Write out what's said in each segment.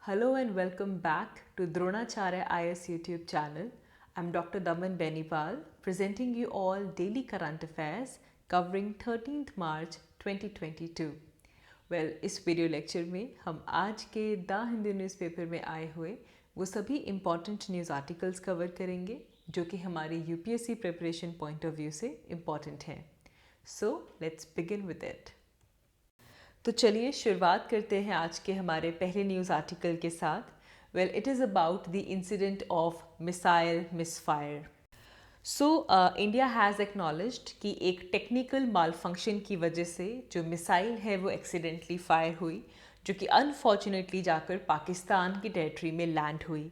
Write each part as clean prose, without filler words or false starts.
Hello and welcome back to Dronacharya IS YouTube channel. I'm Dr. Daman Benipal presenting you all daily current affairs covering 13th March 2022. इस video lecture में हम आज के the Hindu newspaper में आए हुए वो सभी इम्पॉर्टेंट न्यूज़ आर्टिकल्स कवर करेंगे जो कि हमारी UPSC preparation point of view से इम्पॉर्टेंट हैं. So let's begin with it. तो चलिए शुरुआत करते हैं आज के हमारे पहले न्यूज़ आर्टिकल के साथ. It is about the incident of missile misfire. So India has acknowledged कि एक टेक्निकल मालफंक्शन की वजह से जो मिसाइल है वो एक्सीडेंटली फायर हुई, जो कि अनफॉर्चुनेटली जाकर पाकिस्तान की टेरिटरी में लैंड हुई.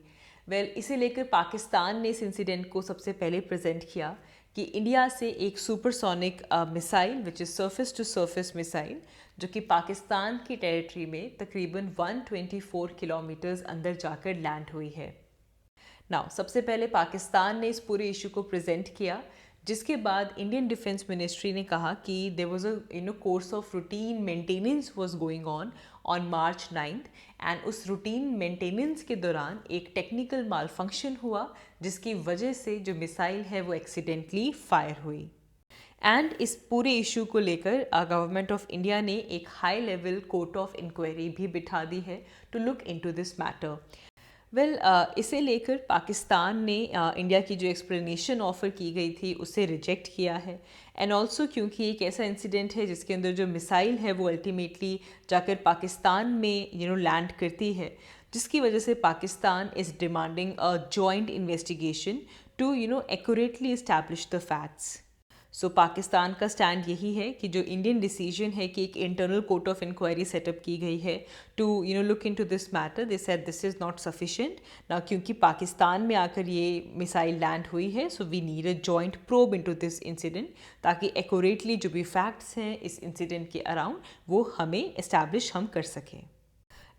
इसे लेकर पाकिस्तान ने इस इंसिडेंट को सबसे पहले प्रेजेंट किया कि इंडिया से एक supersonic missile which is surface to surface missile जो कि पाकिस्तान की टेरिटरी में तकरीबन 124 किलोमीटर्स अंदर जाकर लैंड हुई है. नाउ सबसे पहले पाकिस्तान ने इस पूरे इशू को प्रेजेंट किया, जिसके बाद इंडियन डिफेंस मिनिस्ट्री ने कहा कि there was a course of routine maintenance was going on March 9th and उस रूटीन मेंटेनेंस के दौरान एक टेक्निकल मालफंक्शन हुआ जिसकी वजह से जो मिसाइल है वो एक्सीडेंटली फायर हुई. एंड इस पूरे इशू को लेकर गवर्नमेंट ऑफ इंडिया ने एक high level court of inquiry भी बिठा दी है to look into this matter. इसे लेकर पाकिस्तान ने इंडिया की जो एक्सप्लेनेशन ऑफ़र की गई थी उसे रिजेक्ट किया है. एंड ऑल्सो क्योंकि एक ऐसा इंसिडेंट है जिसके अंदर जो मिसाइल है वो अल्टीमेटली जाकर पाकिस्तान में लैंड करती है, जिसकी वजह से Pakistan is demanding a joint investigation to accurately establish the facts. So Pakistan का स्टैंड यही है कि जो इंडियन डिसीजन है कि एक internal court of inquiry set up की गई है to look into this matter, they said this is not sufficient ना, क्योंकि पाकिस्तान में आकर ये मिसाइल लैंड हुई है. So we need a joint probe into this incident ताकि एक्यूरेटली जो भी फैक्ट्स हैं इस इंसिडेंट के अराउंड वो हमें इस्टेब्लिश हम कर सकें.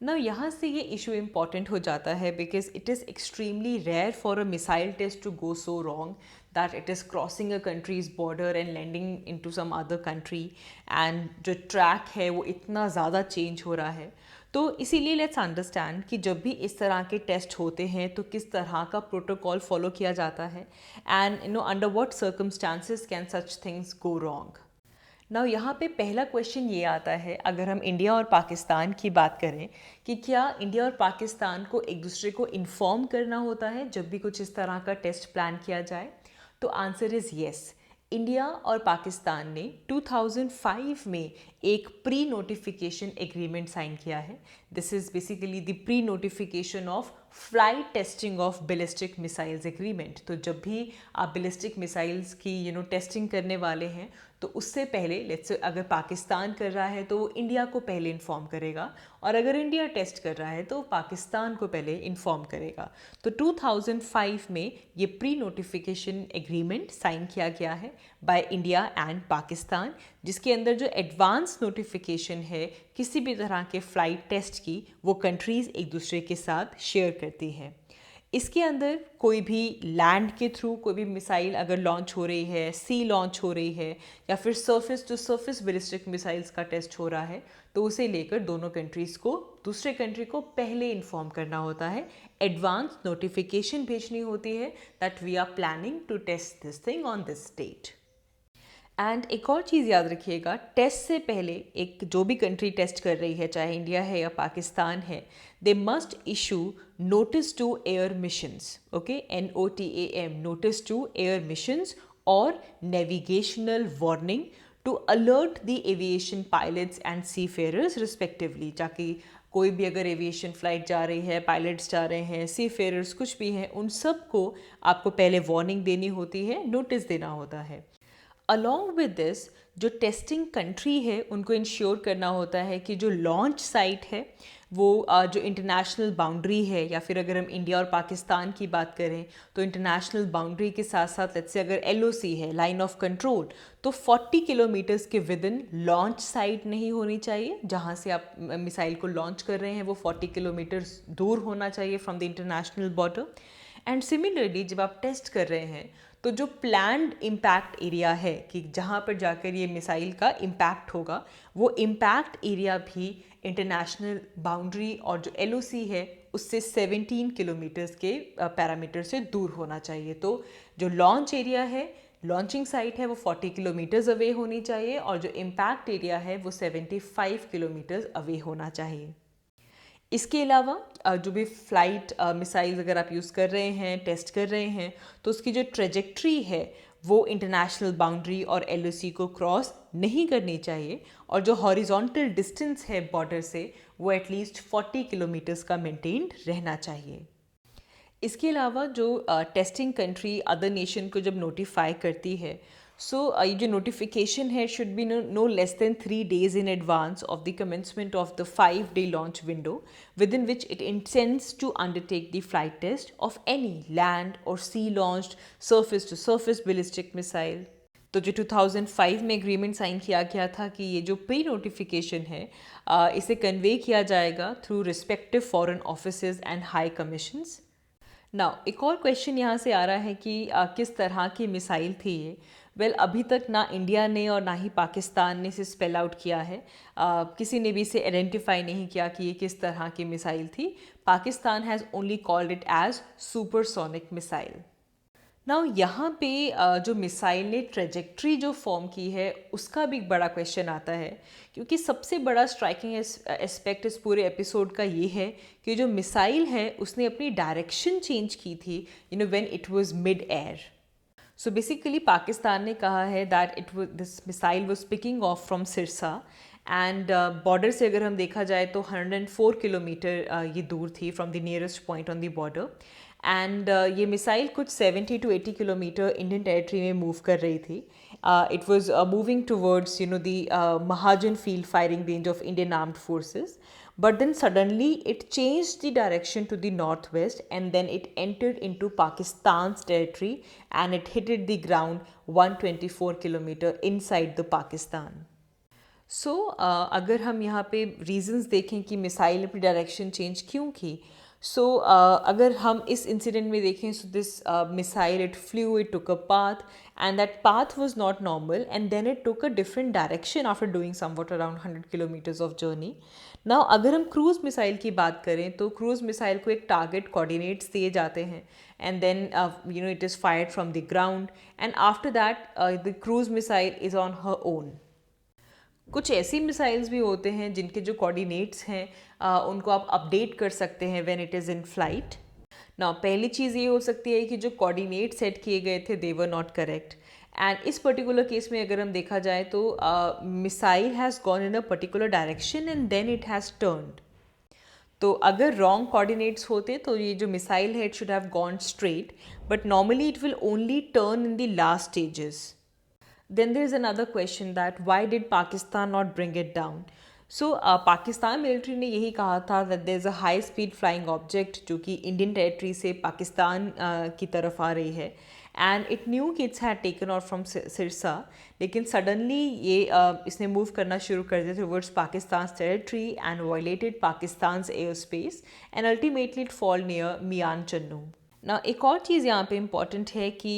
ना यहाँ से ये इशू इम्पॉर्टेंट हो जाता है because it is extremely rare for a missile test to go so wrong that it is crossing a country's border and landing into some other country, and जो ट्रैक है वो इतना ज़्यादा चेंज हो रहा है. तो इसीलिए लेट्स अंडरस्टैंड कि जब भी इस तरह के टेस्ट होते हैं तो किस तरह का प्रोटोकॉल फॉलो किया जाता है and under what circumstances can such things go wrong. Now यहाँ पे पहला क्वेश्चन ये आता है, अगर हम इंडिया और पाकिस्तान की बात करें कि क्या इंडिया और पाकिस्तान को एक दूसरे को इन्फॉर्म करना होता है जब भी कुछ इस तरह का टेस्ट प्लान किया जाए. तो आंसर इज़ येस. इंडिया और पाकिस्तान ने 2005 में एक प्री नोटिफिकेशन एग्रीमेंट साइन किया है. This is basically the pre notification of flight testing of ballistic missiles agreement. तो जब भी आप बैलिस्टिक मिसाइल्स की टेस्टिंग करने वाले हैं तो उससे पहले लेट्स से अगर पाकिस्तान कर रहा है तो वो इंडिया को पहले इन्फॉर्म करेगा, और अगर इंडिया टेस्ट कर रहा है तो पाकिस्तान को पहले इन्फॉर्म करेगा. तो 2005 में ये प्री नोटिफिकेशन एग्रीमेंट साइन किया गया है बाय इंडिया एंड पाकिस्तान, जिसके अंदर जो एडवांस नोटिफिकेशन है किसी भी तरह के फ़्लाइट टेस्ट की वो कंट्रीज़ एक दूसरे के साथ शेयर करती हैं. इसके अंदर कोई भी लैंड के थ्रू कोई भी मिसाइल अगर लॉन्च हो रही है, सी लॉन्च हो रही है, या फिर surface to surface ballistic missiles का टेस्ट हो रहा है, तो उसे लेकर दोनों कंट्रीज़ को दूसरे कंट्री को पहले इन्फॉर्म करना होता है, एडवांस नोटिफिकेशन भेजनी होती है that we are planning to test this thing on this date. And एक और चीज़ याद रखिएगा, टेस्ट से पहले एक जो भी कंट्री टेस्ट कर रही है, चाहे इंडिया है या पाकिस्तान है, they must issue notice to air missions. Okay, NOTAM, notice to air missions और navigational warning to alert the aviation pilots and seafarers respectively. ताकि कोई भी अगर एविएशन फ़्लाइट जा रही है, पायलट्स जा रहे हैं, सीफेयरर्स कुछ भी हैं, उन सब को आपको पहले वार्निंग देनी होती है, नोटिस देना होता है. अलॉन्ग विद दिस जो टेस्टिंग कंट्री है उनको इंश्योर करना होता है कि जो लॉन्च साइट है वो जो इंटरनेशनल बाउंड्री है, या फिर अगर हम इंडिया और पाकिस्तान की बात करें तो इंटरनेशनल बाउंड्री के साथ साथ लेट्स से अगर LOC है, लाइन ऑफ कंट्रोल, तो 40 किलोमीटर्स के विद इन लॉन्च साइट नहीं होनी चाहिए. जहाँ से आप मिसाइल को लॉन्च कर रहे हैं वो 40 किलोमीटर्स दूर होना चाहिए from the international border. And similarly जब आप टेस्ट कर रहे हैं तो जो प्लान्ड इम्पैक्ट एरिया है कि जहाँ पर जाकर ये मिसाइल का इम्पैक्ट होगा, वो इम्पैक्ट एरिया भी इंटरनेशनल बाउंड्री और जो LOC है उससे 17 किलोमीटर्स के पैरामीटर से दूर होना चाहिए। तो जो लॉन्च एरिया है, लॉन्चिंग साइट है, वो 40 किलोमीटर्स अवे होनी चाहिए और जो इम्पैक्ट एरिया है वो 75 किलोमीटर्स अवे होना चाहिए। इसके अलावा जो भी फ्लाइट मिसाइल्स अगर आप यूज़ कर रहे हैं, टेस्ट कर रहे हैं, तो उसकी जो ट्रेजेक्ट्री है वो इंटरनेशनल बाउंड्री और LOC को क्रॉस नहीं करनी चाहिए और जो हॉरिजॉन्टल डिस्टेंस है बॉर्डर से वो एटलीस्ट 40 किलोमीटर्स का मेंटेन्ड रहना चाहिए। इसके अलावा जो टेस्टिंग कंट्री अदर नेशन को जब नोटिफाई करती है, ये जो नोटिफिकेशन है should be no less than 3 days in advance of the commencement of the 5-day launch window within which it intends to undertake the flight test of any land or sea launched surface to surface ballistic missile। तो जो 2005 में agreement sign किया गया था कि ये जो pre notification है इसे कन्वे किया जाएगा through respective foreign offices and high commissions. Now एक और क्वेश्चन यहाँ से आ रहा है कि किस तरह की मिसाइल थी ये। अभी तक ना इंडिया ने और ना ही पाकिस्तान ने इसे स्पेल आउट किया है, किसी ने भी इसे आइडेंटिफाई नहीं किया कि ये किस तरह की मिसाइल थी। Pakistan has only called it as supersonic missile. Now यहाँ पे जो मिसाइल ने ट्रेजेक्ट्री जो फॉर्म की है उसका भी एक बड़ा क्वेश्चन आता है, क्योंकि सबसे बड़ा स्ट्राइकिंग एस्पेक्ट इस पूरे एपिसोड का ये है कि जो मिसाइल है उसने अपनी डायरेक्शन चेंज की थी when it was mid air. So basically Pakistan ने कहा है that this missile was picking of from Sirsa and border से अगर हम देखा जाए तो 104 किलोमीटर ये दूर थी from the nearest point on the border and ये मिसाइल कुछ 70 to 80 किलोमीटर इंडियन टेरिटरी में मूव कर रही थी। It was moving towards the Mahajan field firing range of Indian armed forces, but then suddenly it changed the direction to the northwest and then it entered into Pakistan's territory and it hit the ground 124 kilometer inside the Pakistan। सो अगर हम यहाँ पे reasons देखें कि missile ने अपनी direction change क्यों की, अगर हम इस इंसिडेंट में देखें, so this missile it flew, it took a path and that path was not normal and then it took a different direction after doing somewhat around 100 kilometres of journey. Now अगर हम cruise missile की बात करें तो cruise missile को एक target coordinates दिए जाते हैं and then it is fired from the ground and after that the cruise missile is on her own. कुछ ऐसी मिसाइल्स भी होते हैं जिनके जो कोऑर्डिनेट्स हैं उनको आप अपडेट कर सकते हैं when it is in flight. Now पहली चीज़ ये हो सकती है कि जो कोऑर्डिनेट सेट किए गए थे they were not correct and इस पर्टिकुलर केस में अगर हम देखा जाए तो missile has gone in a particular direction and then it has turned. तो अगर रॉन्ग कोऑर्डिनेट्स होते तो ये जो मिसाइल है it should have gone straight, but normally it will only turn in the last stages. Then there is another question that why did Pakistan not bring it down? Pakistan military ने यही कहा था that there is a high speed flying object जो कि Indian territory से पाकिस्तान की तरफ आ रही है and it knew कि it's had taken off from Sirsa, लेकिन सडनली ये इसने मूव करना शुरू कर दिया towards Pakistan's territory and violated Pakistan's airspace and ultimately it fall near मियान चन्नू। ना एक और चीज़ यहाँ पे इम्पॉर्टेंट है कि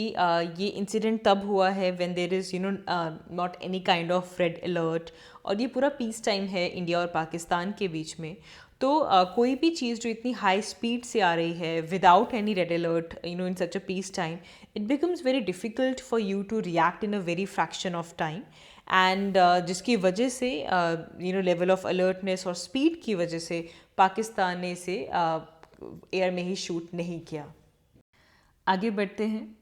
ये इंसिडेंट तब हुआ है when there is not any kind of red alert और ये पूरा पीस टाइम है इंडिया और पाकिस्तान के बीच में। तो कोई भी चीज़ जो इतनी हाई स्पीड से आ रही है without any red alert in such a peace time, it becomes very difficult for you to react in a very fraction of time and जिसकी वजह से लेवल ऑफ अलर्टनेस और स्पीड की वजह से पाकिस्तान ने इसे एयर में ही शूट नहीं किया। आगे बढ़ते हैं।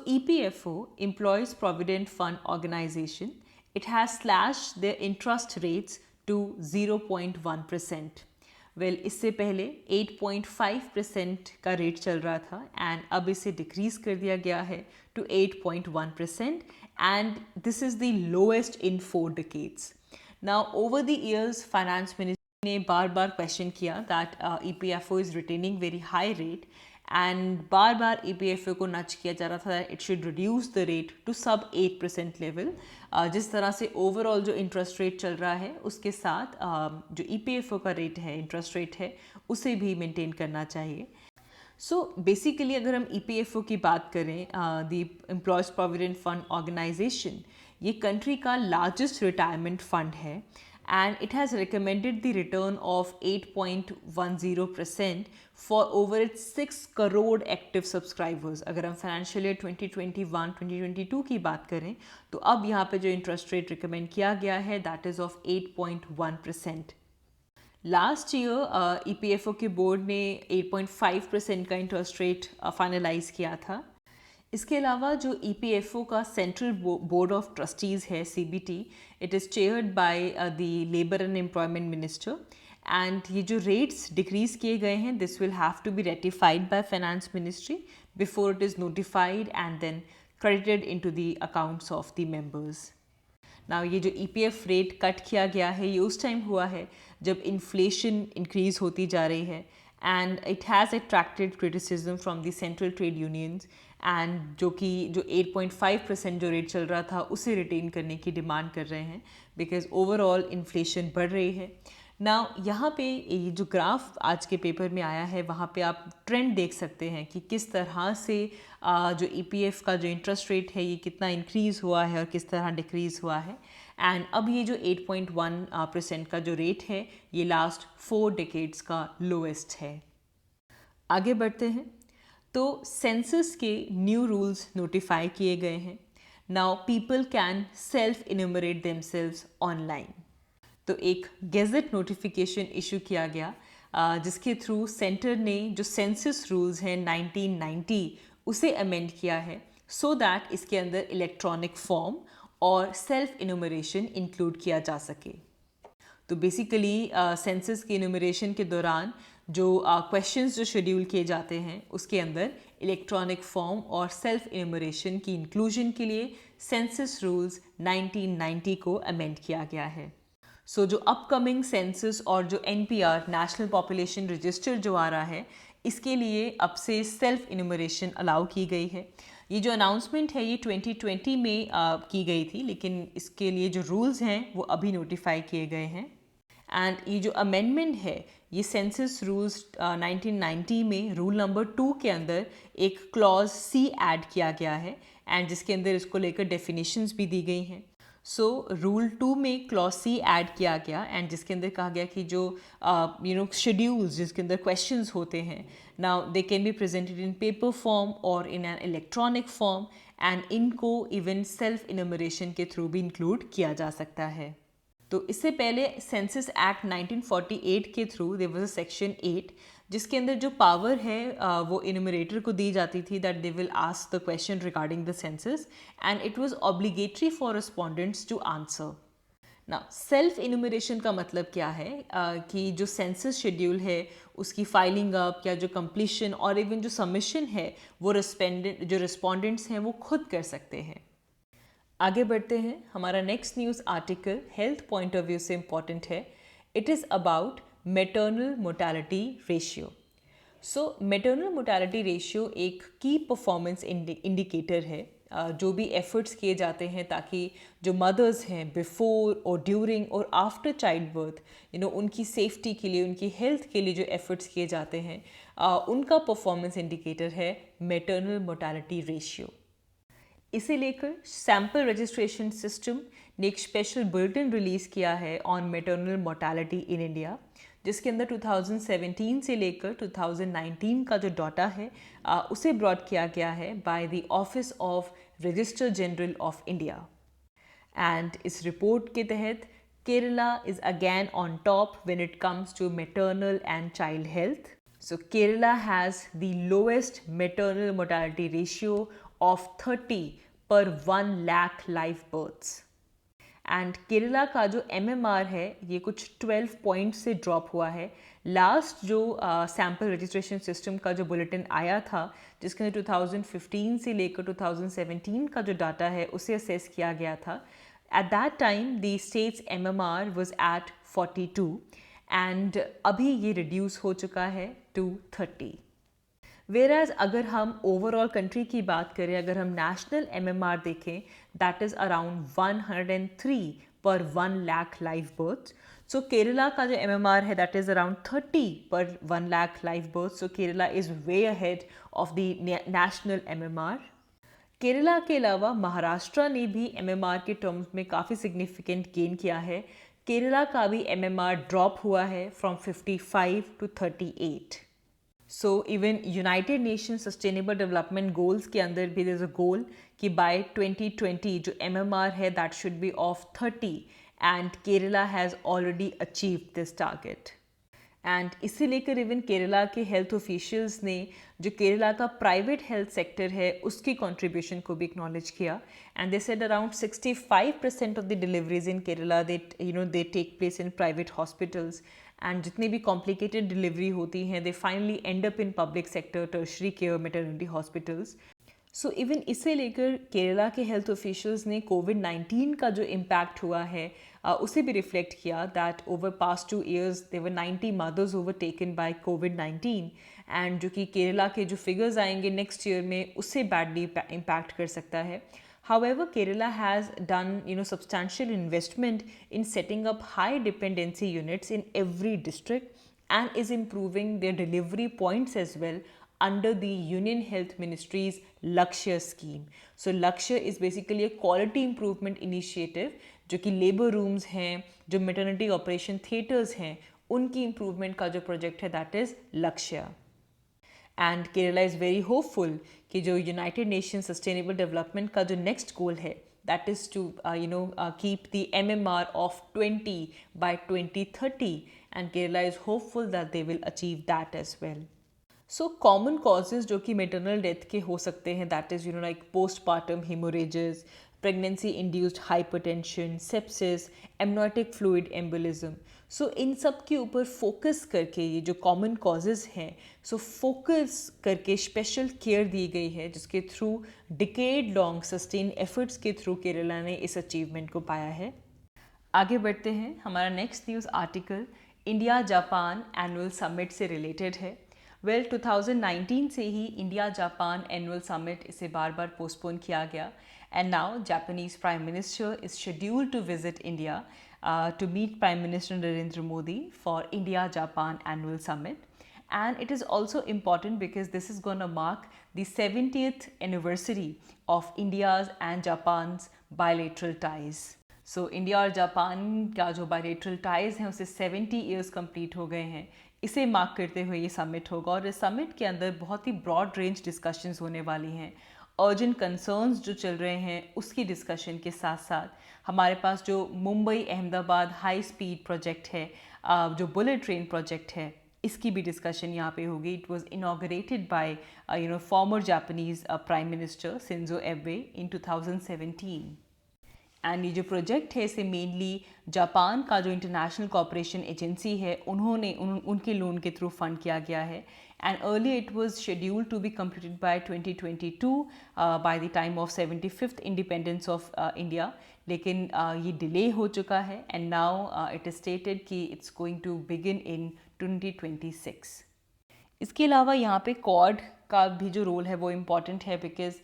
EPFO, Employees Provident Fund Organization, it has slashed their interest rates to 0.1%। इससे पहले 8.5% का रेट चल रहा था एंड अब इसे डिक्रीज कर दिया गया है to 8.1% and this is the lowest in 4 decades। Now over the years finance ministry ने बार बार क्वेश्चन किया that EPFO is retaining very high rate and बार बार EPFO को नच किया जा रहा था it should reduce the rate to sub 8% level. जिस तरह से ओवरऑल जो इंटरेस्ट रेट चल रहा है उसके साथ जो EPFO का रेट है, इंटरेस्ट रेट है, उसे भी मेंटेन करना चाहिए। सो बेसिकली अगर हम EPFO की बात करें, the employees provident fund organisation, ये कंट्री का लार्जेस्ट रिटायरमेंट फंड है and it has recommended the return of 8.10% for over its 6 crore active subscribers. अगर हम फाइनेंशियल ईयर 2021-2022 की बात करें तो अब यहाँ पे जो इंटरेस्ट रेट रिकमेंड किया गया है that is of 8.1%। Last year EPFO के बोर्ड ने 8.5% का इंटरेस्ट रेट फाइनलाइज किया था। इसके अलावा जो EPFO का सेंट्रल बोर्ड ऑफ ट्रस्टीज़ है CBT, it is chaired by the labour and employment minister and ये जो रेट्स डिक्रीज़ किए गए हैं this will have to be ratified by finance ministry before it is notified and then credited into the accounts of the members. Now ये जो EPF rate cut किया गया है ये उस टाइम हुआ है जब इन्फ्लेशन इंक्रीज़ होती जा रही है and it has attracted criticism from the central trade unions and जो 8.5% जो रेट चल रहा था उसे रिटेन करने की डिमांड कर रहे हैं बिकॉज ओवरऑल इन्फ्लेशन बढ़ रही है। नाउ यहाँ पे ये जो ग्राफ आज के पेपर में आया है वहाँ पे आप ट्रेंड देख सकते हैं कि किस तरह से जो EPF का जो इंटरेस्ट रेट है ये कितना इंक्रीज़ हुआ है और किस तरह डिक्रीज़ हुआ है एंड अब ये जो 8.1% का जो रेट है ये लास्ट 4 डेकेड्स का लोएस्ट है। आगे बढ़ते हैं तो सेंसस के न्यू रूल्स नोटिफाई किए गए हैं। Now people can self enumerate themselves online. तो एक गेजेट नोटिफिकेशन इशू किया गया जिसके थ्रू सेंटर ने जो सेंसस रूल्स हैं 1990 उसे अमेंड किया है सो दैट इसके अंदर इलेक्ट्रॉनिक फॉर्म और सेल्फ इन्यूमरेशन इंक्लूड किया जा सके। तो बेसिकली सेंसस के इन्यूमरेशन के दौरान जो क्वेश्चंस जो शेड्यूल किए जाते हैं उसके अंदर इलेक्ट्रॉनिक फॉर्म और सेल्फ इन्यूमरेशन की इंक्लूजन के लिए सेंसस रूल्स 1990 को अमेंड किया गया है। सो जो अपकमिंग सेंसस और जो NPR नेशनल पॉपुलेशन रजिस्टर जो आ रहा है इसके लिए अब से सेल्फ इन्यूमरेशन अलाउ की गई है। ये जो अनाउंसमेंट है ये 2020 में की गई थी लेकिन इसके लिए जो रूल्स हैं वो अभी नोटिफाई किए गए हैं एंड ये जो अमेंडमेंट है ये सेंसस रूल्स 1990 में रूल नंबर 2 के अंदर एक क्लॉज C ऐड किया गया है एंड जिसके अंदर इसको लेकर डेफिनेशंस भी दी गई हैं। सो रूल 2 में क्लॉज C ऐड किया गया एंड जिसके अंदर कहा गया कि जो शेड्यूल्स जिसके अंदर क्वेश्चंस होते हैं now they can be presented in paper form और in an electronic form and इनको इवन सेल्फ इन्यूमरेशन के थ्रू भी इंक्लूड किया जा सकता है। तो इससे पहले सेंसस एक्ट 1948 के through their was a section 8 जिसके अंदर जो पावर है वो इन्यूमरेटर को दी जाती थी that they will ask the question regarding the census and it was obligatory for respondents to answer. ना सेल्फ इन्यूमरेशन का मतलब क्या है कि जो सेंसस शेड्यूल है उसकी फाइलिंग अप या जो कंप्लीशन और इवन जो सबमिशन है वो रिस्पोंडेंट्स हैं वो खुद कर सकते हैं। आगे बढ़ते हैं। हमारा next news article health point of view से इम्पॉर्टेंट है। It is about maternal mortality ratio. So maternal mortality ratio एक की परफॉर्मेंस इंडिकेटर है जो भी एफर्ट्स किए जाते हैं ताकि जो मदर्स हैं बिफोर और ड्यूरिंग और आफ्टर चाइल्ड बर्थ उनकी सेफ्टी के लिए उनकी हेल्थ के लिए जो एफर्ट्स किए जाते हैं उनका परफॉर्मेंस इंडिकेटर है मैटरनल मोर्टेलिटी रेशियो। इसे लेकर सैम्पल रजिस्ट्रेशन सिस्टम ने एक स्पेशल बुलेटिन रिलीज़ किया है on maternal mortality in India जिसके अंदर 2017 से लेकर 2019 का जो डाटा है उसे ब्रॉड किया गया है by the office of registrar general of India and इस रिपोर्ट के तहत Kerala is again on top when it comes to maternal and child health. So Kerala has the lowest maternal mortality ratio of 30 per 1 lakh live births. And Kerala का जो MMR है ये कुछ 12 point से drop हुआ है। लास्ट जो सैम्पल रजिस्ट्रेशन सिस्टम का जो बुलेटिन आया था जिसके अंदर 2015 से लेकर 2017 का जो डाटा है उसे असेस किया गया था। At that time the states MMR was at 42 and अभी ये रिड्यूस हो चुका है टू 30। वेराज अगर हम ओवरऑल कंट्री की बात करें, अगर हम नेशनल MMR देखें दैट इज़ अराउंड 103 पर 1 लाख लाइव बर्थ। सो केरला का जो MMR है दैट इज़ अराउंड 30 पर 1 lakh live birth. So Kerala is way ahead of the national MMR. Kerala के अलावा महाराष्ट्र ने भी MMR के टर्म्स में काफ़ी सिग्निफिकेंट गेन किया है. केरला का भी MMR ड्रॉप हुआ है from 55 to 38. So even United nation sustainable development goals के अंदर भी देयर इज अ गोल कि बाय 2020 जो MMR है that should be of 30 and Kerala has already achieved this target. And इसे लेकर इवन केरला के हेल्थ ऑफिशियल्स ने जो केरला का प्राइवेट हेल्थ सेक्टर है उसकी कंट्रीब्यूशन को भी एक्नॉलेज किया. And they said around 65% of the deliveries in Kerala they take place in private hospitals. And जितनी भी कॉम्प्लिकेटेड डिलीवरी होती हैं they finally end up in public sector, tertiary care, maternity hospitals. So even इसे लेकर केरला के health officials ने कोविड-19 का जो इम्पैक्ट हुआ है उसे भी रिफ्लेक्ट किया that over past 2 years there were 90 mothers overtaken by कोविड-19. एंड जो कि केरला के जो फिगर्स आएंगे नेक्स्ट ईयर में उससे बैडली इम्पैक्ट कर सकता है. However, Kerala has done substantial investment in setting up high dependency units in every district and is improving their delivery points as well under the Union Health Ministry's Lakshya scheme. So Lakshya is basically a quality improvement initiative जो कि labour rooms हैं, जो maternity operation theatres हैं, उनकी improvement का जो project है that is लक्ष्य. And Kerala is very hopeful कि जो यूनाइटेड नेशन सस्टेनेबल डेवलपमेंट का जो नेक्स्ट गोल है that is to keep the MMR of 20 by 2030 and Kerala is hopeful that they will achieve that as well. So common causes जो कि maternal death के हो सकते हैं that is like postpartum haemorrhages, pregnancy induced hypertension, sepsis, amniotic fluid embolism. So इन सब के ऊपर फोकस करके ये जो कॉमन कॉजेज़ हैं सो फोकस करके स्पेशल केयर दी गई है जिसके through decade long sustain efforts के थ्रू केरला ने इस अचीवमेंट को पाया है. आगे बढ़ते हैं. हमारा next news article India Japan annual summit से रिलेटेड है. 2019 से ही इंडिया जापान एनुअल समिट इसे बार बार पोस्टपोन किया गया. And now Japanese Prime Minister is scheduled to visit India to meet Prime Minister Narendra Modi for India-Japan Annual Summit. And it is also important because this is going to mark the 70th anniversary of India's and Japan's bilateral ties. So India और Japan का जो bilateral ties हैं उसे 70 years complete हो गए हैं. इसे mark करते हुए ये समिट होगा और इस समिट के अंदर बहुत ही ब्रॉड रेंज डिस्कशंस होने वाली हैं. अर्जेंट कंसर्न्स जो चल रहे हैं उसकी डिस्कशन के साथ साथ हमारे पास जो Mumbai Ahmedabad high speed project है, जो बुलेट ट्रेन प्रोजेक्ट है, इसकी भी डिस्कशन यहाँ पे होगी. It was inaugurated bye farmer Japanese prime minister Shinzo एबे इन 2017. एंड ये जो प्रोजेक्ट है इसे मेनली जापान का जो इंटरनेशनल कोऑपरेशन एजेंसी है उनके लोन के थ्रू फंड किया गया है. And earlier it was scheduled to be completed by 2022 by the time of 75th independence of India. लेकिन ये डिले हो चुका है and now it is stated कि it's going to begin in 2026. इसके अलावा यहाँ पे क्वाड का भी जो रोल है वो इम्पॉर्टेंट है बिकॉज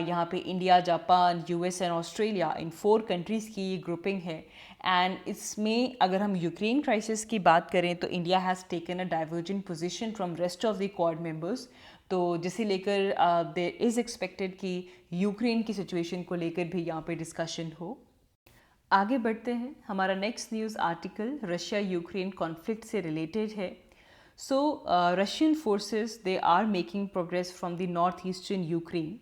यहाँ पे India, Japan, US and Australia in 4 countries की ये ग्रुपिंग है. एंड इसमें अगर हम यूक्रेन क्राइसिस की बात करें तो India has taken a divergent position from rest of the quad members. तो जिसे लेकर देयर इज़ एक्सपेक्टेड कि यूक्रेन की सिचुएशन को लेकर भी यहाँ पे डिस्कशन हो. आगे बढ़ते हैं. हमारा next news article Russia Ukraine conflict से रिलेटेड है. So Russian forces, they are making progress from the northeastern Ukraine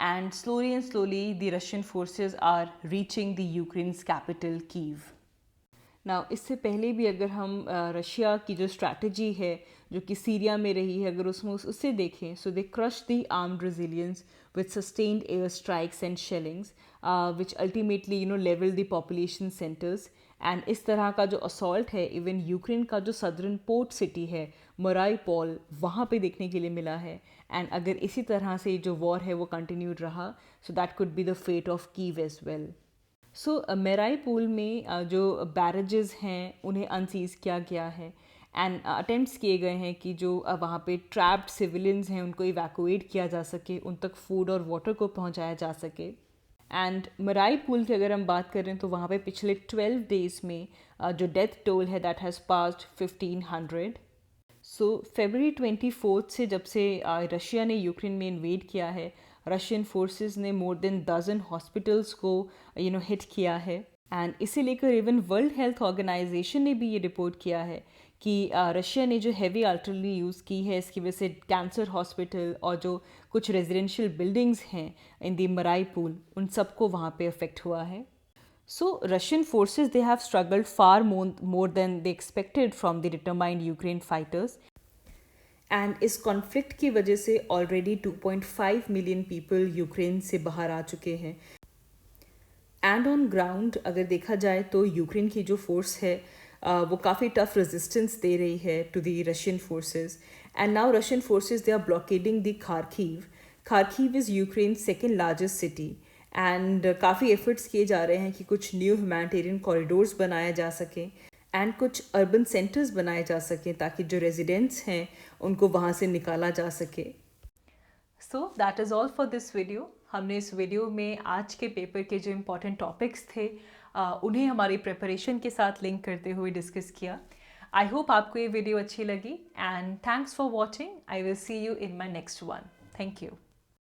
and slowly the Russian forces are reaching the Ukraine's capital Kyiv. Now इससे पहले भी अगर हम रशिया की जो strategy है जो कि सीरिया में रही है अगर उससे देखें so they crushed the armed resilience with sustained air strikes and shellings which ultimately leveled the population centers. And इस तरह का जो असॉल्ट है इवन यूक्रेन का जो सदर्न पोर्ट सिटी है मराईपोल वहाँ पे देखने के लिए मिला है. एंड अगर इसी तरह से जो वॉर है वो कंटिन्यूड रहा so that could be the fate of Kyiv as well. So Mariupol में जो बैरेजेस हैं उन्हें अनसीज किया गया है एंड अटेम्प्ट्स किए गए हैं कि जो वहाँ पे ट्रैप्ड सिविलियंस हैं उनको इवैक्यूएट किया जा सके, उन तक फूड और वाटर को पहुँचाया जा सके. एंड मराईपोल की अगर हम बात करें तो वहाँ पे पिछले 12 डेज़ में जो डेथ टोल है that has passed 1500। So February 24 से जब से रशिया ने यूक्रेन में इन्वेड किया है, रशियन फोर्सेस ने मोर देन डजन हॉस्पिटल्स को हिट किया है। एंड इसे लेकर इवन वर्ल्ड हेल्थ ऑर्गेनाइजेशन ने भी ये रिपोर्ट किया है कि रशिया ने जो हैवी आर्टिलरी यूज़ की है इसकी वजह से कैंसर हॉस्पिटल और जो कुछ रेजिडेंशियल बिल्डिंग्स हैं इन दी मराई पूल, उन सबको वहाँ पे अफेक्ट हुआ है। So Russian forces, they have struggled far more than they expected from the determined Ukraine fighters. And इस कॉन्फ्लिक्ट की वजह से ऑलरेडी 2.5 मिलियन पीपल यूक्रेन से बाहर आ चुके हैं। एंड ऑन ग्राउंड अगर देखा जाए तो यूक्रेन की जो फोर्स है वो काफ़ी टफ रेजिस्टेंस दे रही है to the Russian forces. And now Russian forces they are blockading the Kharkiv. Kharkiv is Ukraine second largest city and काफ़ी एफर्ट्स किए जा रहे हैं कि कुछ न्यू ह्यूमैनिटेरियन कॉरिडोर्स बनाए जा सकें एंड कुछ अर्बन सेंटर्स बनाए जा सकें ताकि जो रेजिडेंट्स हैं उनको वहाँ से निकाला जा सके। So that is all for this video. हमने इस वीडियो में आज के पेपर के जो इम्पोर्टेंट टॉपिक्स थे उन्हें हमारी प्रिपरेशन के साथ लिंक करते हुए डिस्कस किया। आई होप आपको ये वीडियो अच्छी लगी and thanks for watching. I will see you in my next one. Thank you.